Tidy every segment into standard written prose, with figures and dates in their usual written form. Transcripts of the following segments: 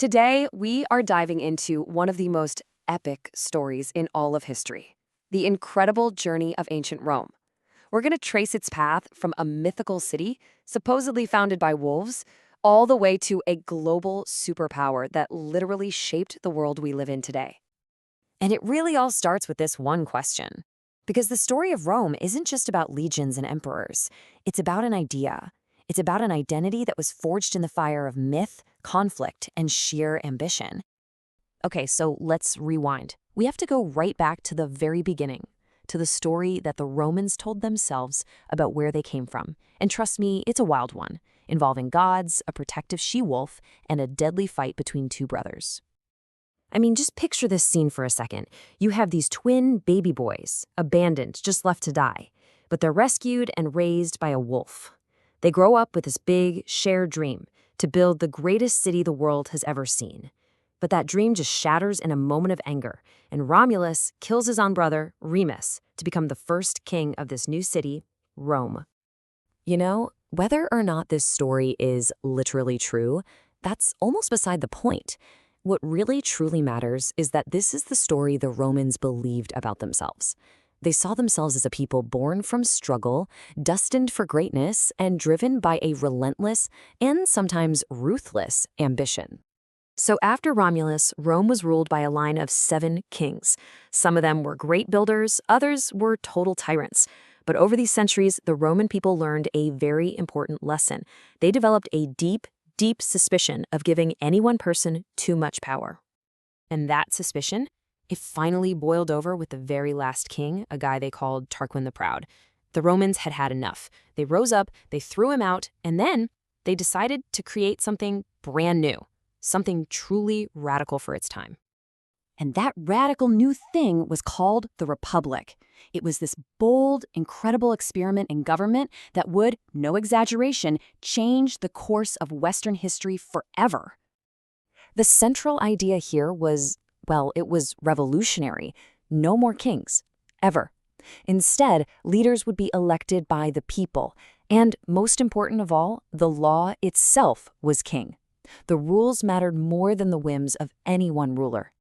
Today, we are diving into one of the most epic stories in all of history, the incredible journey of ancient Rome. We're going to trace its path from a mythical city, supposedly founded by wolves, all the way to a global superpower that literally shaped the world we live in today. And it really all starts with this one question. Because the story of Rome isn't just about legions and emperors. It's about an idea. It's about an identity that was forged in the fire of myth, conflict, and sheer ambition. Okay, so let's rewind. We have to go right back to the very beginning, to the story that the Romans told themselves about where they came from. And trust me, it's a wild one, involving gods, a protective she-wolf, and a deadly fight between two brothers. I mean, just picture this scene for a second. You have these twin baby boys, abandoned, just left to die, but they're rescued and raised by a wolf. They grow up with this big, shared dream to build the greatest city the world has ever seen. But that dream just shatters in a moment of anger, and Romulus kills his own brother, Remus, to become the first king of this new city, Rome. You know, whether or not this story is literally true, that's almost beside the point. What really truly matters is that this is the story the Romans believed about themselves. They saw themselves as a people born from struggle, destined for greatness, and driven by a relentless and sometimes ruthless ambition. So after Romulus, Rome was ruled by a line of 7 kings. Some of them were great builders, others were total tyrants. But over these centuries, the Roman people learned a very important lesson. They developed a deep suspicion of giving any one person too much power. And that suspicion, it finally boiled over with the very last king, a guy they called Tarquin the Proud. The Romans had had enough. They rose up, they threw him out, and then they decided to create something brand new, something truly radical for its time. And that radical new thing was called the Republic. It was this bold, incredible experiment in government that would, no exaggeration, change the course of Western history forever. The central idea here was, well, it was revolutionary. No more kings, ever. Instead, leaders would be elected by the people. And most important of all, the law itself was king. The rules mattered more than the whims of any one ruler.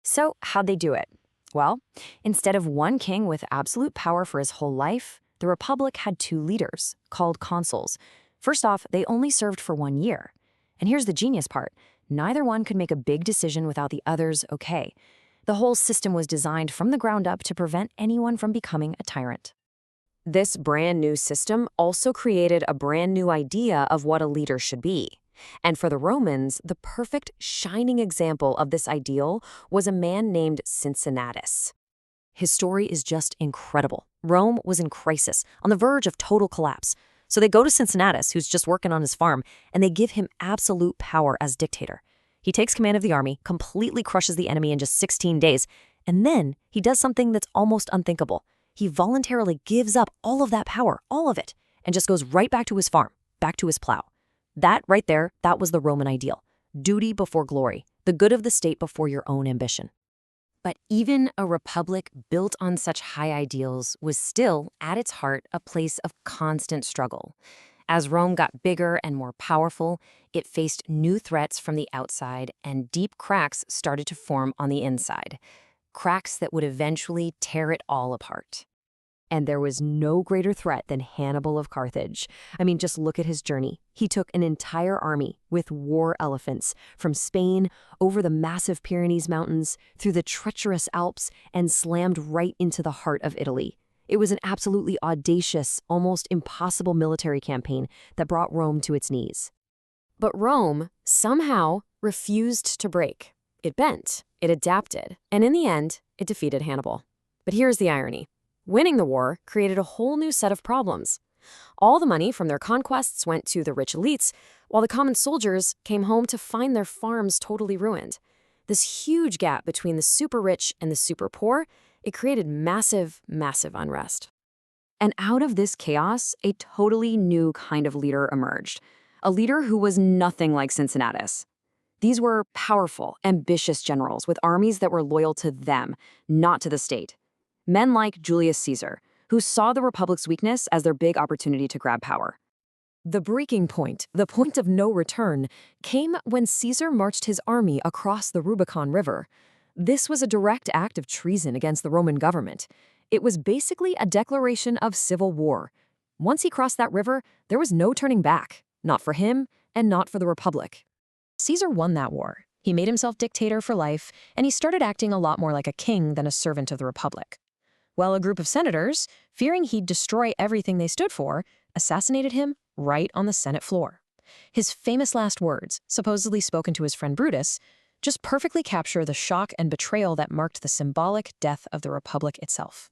So how'd they do it? Well, instead of one king with absolute power for his whole life, the Republic had 2 leaders, called consuls. First off, they only served for 1 year. And here's the genius part. Neither one could make a big decision without the other's okay. The whole system was designed from the ground up to prevent anyone from becoming a tyrant. This brand new system also created a brand new idea of what a leader should be. And for the Romans, the perfect shining example of this ideal was a man named Cincinnatus. His story is just incredible. Rome was in crisis, on the verge of total collapse. So they go to Cincinnatus, who's just working on his farm, and they give him absolute power as dictator. He takes command of the army, completely crushes the enemy in just 16 days, and then he does something that's almost unthinkable. He voluntarily gives up all of that power, all of it, and just goes right back to his farm, back to his plow. That right there, that was the Roman ideal. Duty before glory, the good of the state before your own ambition. But even a republic built on such high ideals was still, at its heart, a place of constant struggle. As Rome got bigger and more powerful, it faced new threats from the outside, and deep cracks started to form on the inside. Cracks that would eventually tear it all apart. And there was no greater threat than Hannibal of Carthage. I mean, just look at his journey. He took an entire army with war elephants from Spain over the massive Pyrenees Mountains, through the treacherous Alps, and slammed right into the heart of Italy. It was an absolutely audacious, almost impossible military campaign that brought Rome to its knees. But Rome, somehow, refused to break. It bent, it adapted, and in the end, it defeated Hannibal. But here's the irony. Winning the war created a whole new set of problems. All the money from their conquests went to the rich elites, while the common soldiers came home to find their farms totally ruined. This huge gap between the super rich and the super poor, it created massive unrest. And out of this chaos, a totally new kind of leader emerged. A leader who was nothing like Cincinnatus. These were powerful, ambitious generals with armies that were loyal to them, not to the state. Men like Julius Caesar, who saw the Republic's weakness as their big opportunity to grab power. The breaking point, the point of no return, came when Caesar marched his army across the Rubicon River. This was a direct act of treason against the Roman government. It was basically a declaration of civil war. Once he crossed that river, there was no turning back, not for him and not for the Republic. Caesar won that war. He made himself dictator for life, and he started acting a lot more like a king than a servant of the Republic. Well, a group of senators, fearing he'd destroy everything they stood for, assassinated him right on the Senate floor. His famous last words, supposedly spoken to his friend Brutus, just perfectly capture the shock and betrayal that marked the symbolic death of the Republic itself.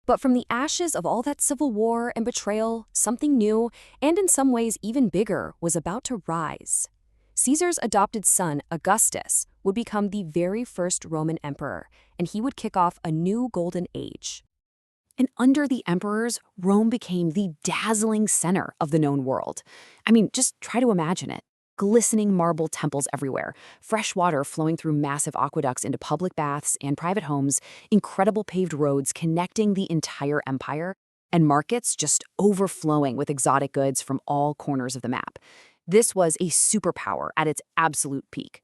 But from the ashes of all that civil war and betrayal, something new, and in some ways even bigger, was about to rise. Caesar's adopted son, Augustus, would become the very first Roman emperor, and he would kick off a new golden age. And under the emperors, Rome became the dazzling center of the known world. I mean, just try to imagine it. Glistening marble temples everywhere, fresh water flowing through massive aqueducts into public baths and private homes, incredible paved roads connecting the entire empire, and markets just overflowing with exotic goods from all corners of the map. This was a superpower at its absolute peak.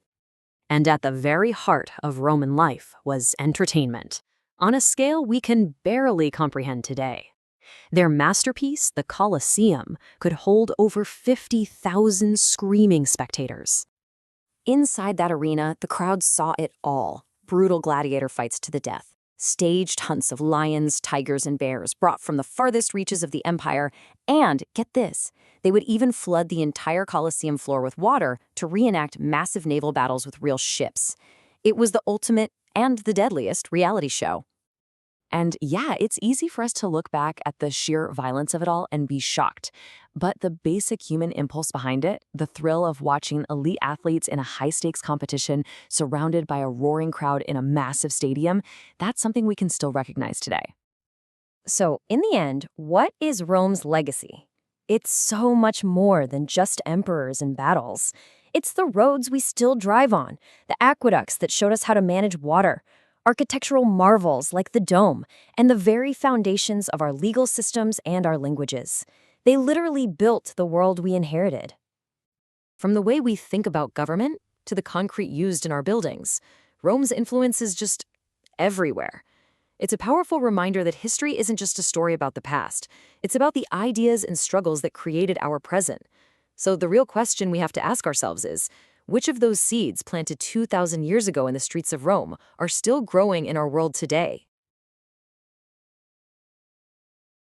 And at the very heart of Roman life was entertainment, on a scale we can barely comprehend today. Their masterpiece, the Colosseum, could hold over 50,000 screaming spectators. Inside that arena, the crowd saw it all: brutal gladiator fights to the death, staged hunts of lions, tigers, and bears brought from the farthest reaches of the empire, and, get this, they would even flood the entire Colosseum floor with water to reenact massive naval battles with real ships. It was the ultimate and the deadliest reality show. And yeah, it's easy for us to look back at the sheer violence of it all and be shocked. But the basic human impulse behind it, the thrill of watching elite athletes in a high-stakes competition surrounded by a roaring crowd in a massive stadium, that's something we can still recognize today. So, in the end, what is Rome's legacy? It's so much more than just emperors and battles. It's the roads we still drive on, the aqueducts that showed us how to manage water, architectural marvels like the dome, and the very foundations of our legal systems and our languages. They literally built the world we inherited. From the way we think about government to the concrete used in our buildings, Rome's influence is just everywhere. It's a powerful reminder that history isn't just a story about the past. It's about the ideas and struggles that created our present. So the real question we have to ask ourselves is, which of those seeds planted 2,000 years ago in the streets of Rome are still growing in our world today?